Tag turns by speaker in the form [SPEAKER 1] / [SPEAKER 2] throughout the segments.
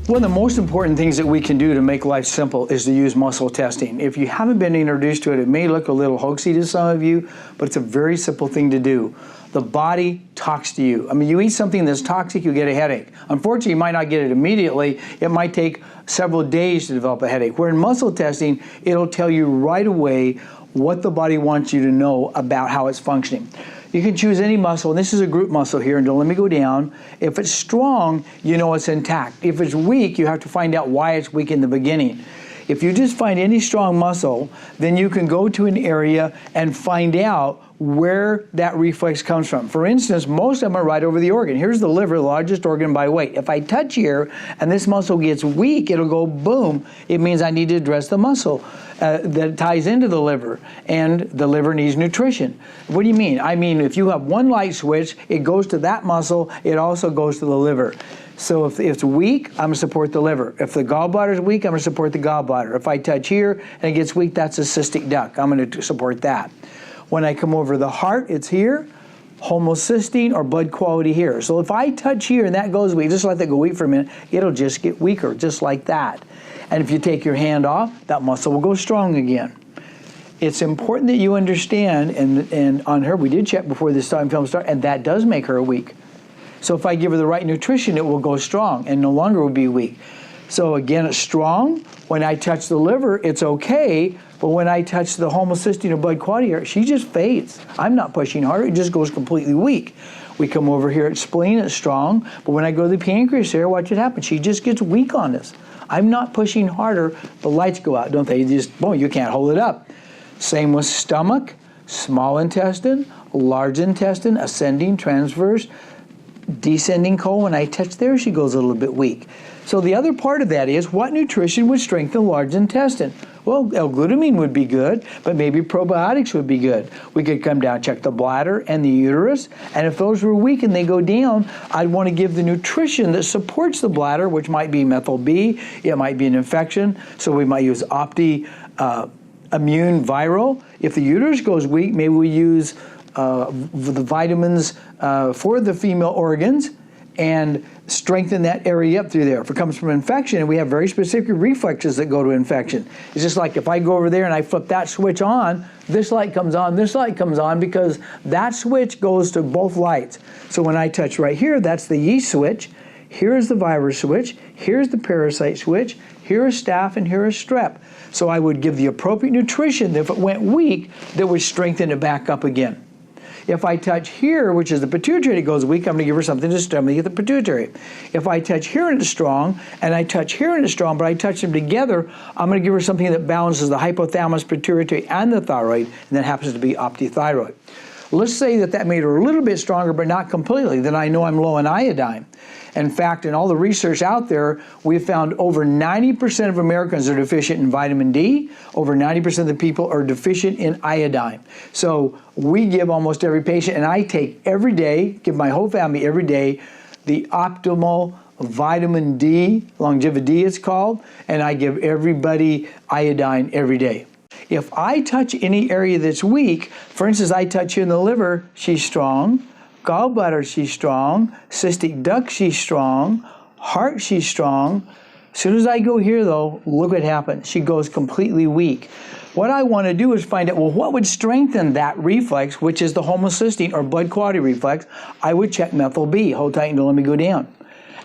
[SPEAKER 1] One of the most important things that we can do to make life simple is to use muscle testing. If you haven't been introduced to it, it may look a little hoaxy to some of you, but it's a very simple thing to do. The body talks to you. I mean, you eat something that's toxic, you get a headache. Unfortunately, you might not get it immediately. It might take several days to develop a headache. Where in muscle testing, it'll tell you right away what the body wants you to know about how it's functioning. You can choose any muscle, and this is a group muscle here, and don't let me go down. If it's strong, you know it's intact. If it's weak, you have to find out why it's weak in the beginning. If you just find any strong muscle, then you can go to an area and find out where that reflex comes from. For instance, most of them are right over the organ. Here's the liver, the largest organ by weight. If I touch here and this muscle gets weak, it'll go boom. It means I need to address the muscle that ties into the liver, and the liver needs nutrition. What do you mean? I mean, if you have one light switch, it goes to that muscle, it also goes to the liver. So if it's weak, I'm going to support the liver. If the gallbladder is weak, I'm going to support the gallbladder. If I touch here and it gets weak, that's a cystic duct. I'm going to support that. When I come over the heart, it's here, homocysteine or blood quality here. So if I touch here and that goes weak, just let that go weak for a minute, it'll just get weaker, just like that. And if you take your hand off, that muscle will go strong again. It's important that you understand, and on her, we did check before this film started, and that does make her weak. So if I give her the right nutrition, it will go strong and no longer will be weak. So again, it's strong. When I touch the liver, it's okay. But when I touch the homocysteine or blood quality here, she just fades. I'm not pushing harder. It just goes completely weak. We come over here at spleen, it's strong. But when I go to the pancreas here, watch it happen. She just gets weak on this. I'm not pushing harder. The lights go out, don't they? You can't hold it up. Same with stomach, small intestine, large intestine, ascending, transverse, descending colon. When I touch there, she goes a little bit weak. So the other part of that is, what nutrition would strengthen large intestine? Well, L-glutamine would be good, but maybe probiotics would be good. We could come down, check the bladder and the uterus, and if those were weak and they go down, I'd want to give the nutrition that supports the bladder, which might be methyl B, it might be an infection, so we might use immune viral. If the uterus goes weak, maybe we use the vitamins for the female organs and strengthen that area up through there. If it comes from infection, we have very specific reflexes that go to infection. It's just like if I go over there and I flip that switch on, this light comes on, this light comes on, because that switch goes to both lights. So when I touch right here, that's the yeast switch. Here's the virus switch. Here's the parasite switch. Here is staph and here is strep. So I would give the appropriate nutrition that if it went weak, that would strengthen it back up again. If I touch here, which is the pituitary that goes weak, I'm going to give her something to stimulate the pituitary. If I touch here and it's strong, and I touch here and it's strong, but I touch them together, I'm going to give her something that balances the hypothalamus, pituitary, and the thyroid, and that happens to be optithyroid. Let's say that made her a little bit stronger, but not completely. Then I know I'm low in iodine. In fact, in all the research out there, we've found over 90% of Americans are deficient in vitamin D. Over 90% of the people are deficient in iodine. So we give almost every patient, and I take every day, give my whole family every day, the optimal vitamin D, longevity D it's called, and I give everybody iodine every day. If I touch any area that's weak, for instance, I touch here in the liver, she's strong. Gallbladder, she's strong. Cystic duct, she's strong. Heart, she's strong. As soon as I go here, though, look what happens. She goes completely weak. What I want to do is find out, well, what would strengthen that reflex, which is the homocysteine or blood quality reflex? I would check methyl B. Hold tight and don't let me go down.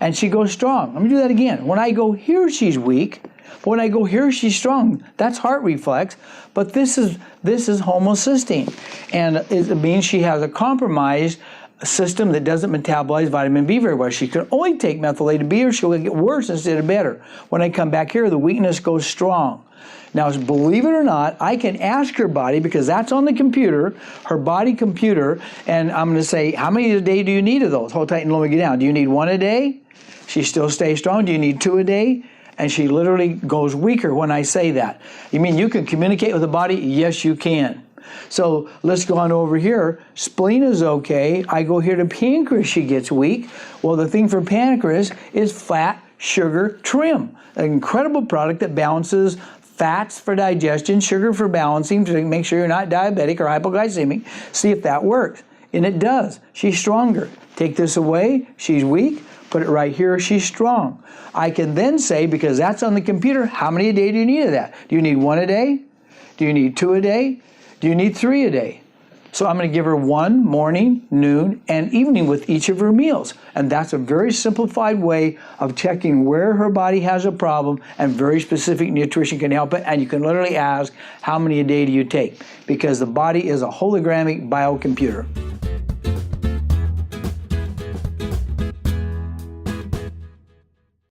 [SPEAKER 1] And she goes strong. Let me do that again. When I go here, she's weak. When I go here, she's strong. That's heart reflex, but this is homocysteine, and it means she has a compromised system that doesn't metabolize vitamin B very well. She can only take methylated B, or she'll get worse instead of better. When I come back here, the weakness goes strong. Now, believe it or not, I can ask her body, because that's on the computer, her body computer, and I'm going to say, how many a day do you need of those? Hold tight and let me get down. Do you need 1 a day? She still stays strong. Do you need 2 a day? And she literally goes weaker when I say that. You mean you can communicate with the body? Yes, you can. So let's go on over here. Spleen is okay. I go here to pancreas, she gets weak. Well, the thing for pancreas is fat, sugar, trim. An incredible product that balances fats for digestion, sugar for balancing, to make sure you're not diabetic or hypoglycemic. See if that works. And it does. She's stronger. Take this away, she's weak. put it right here, she's strong. I can then say, because that's on the computer, how many a day do you need of that? Do you need 1 a day? Do you need 2 a day? Do you need 3 a day? So I'm going to give her 1 morning, noon, and evening with each of her meals. And that's a very simplified way of checking where her body has a problem, and very specific nutrition can help it. And you can literally ask, how many a day do you take? Because the body is a hologramic biocomputer.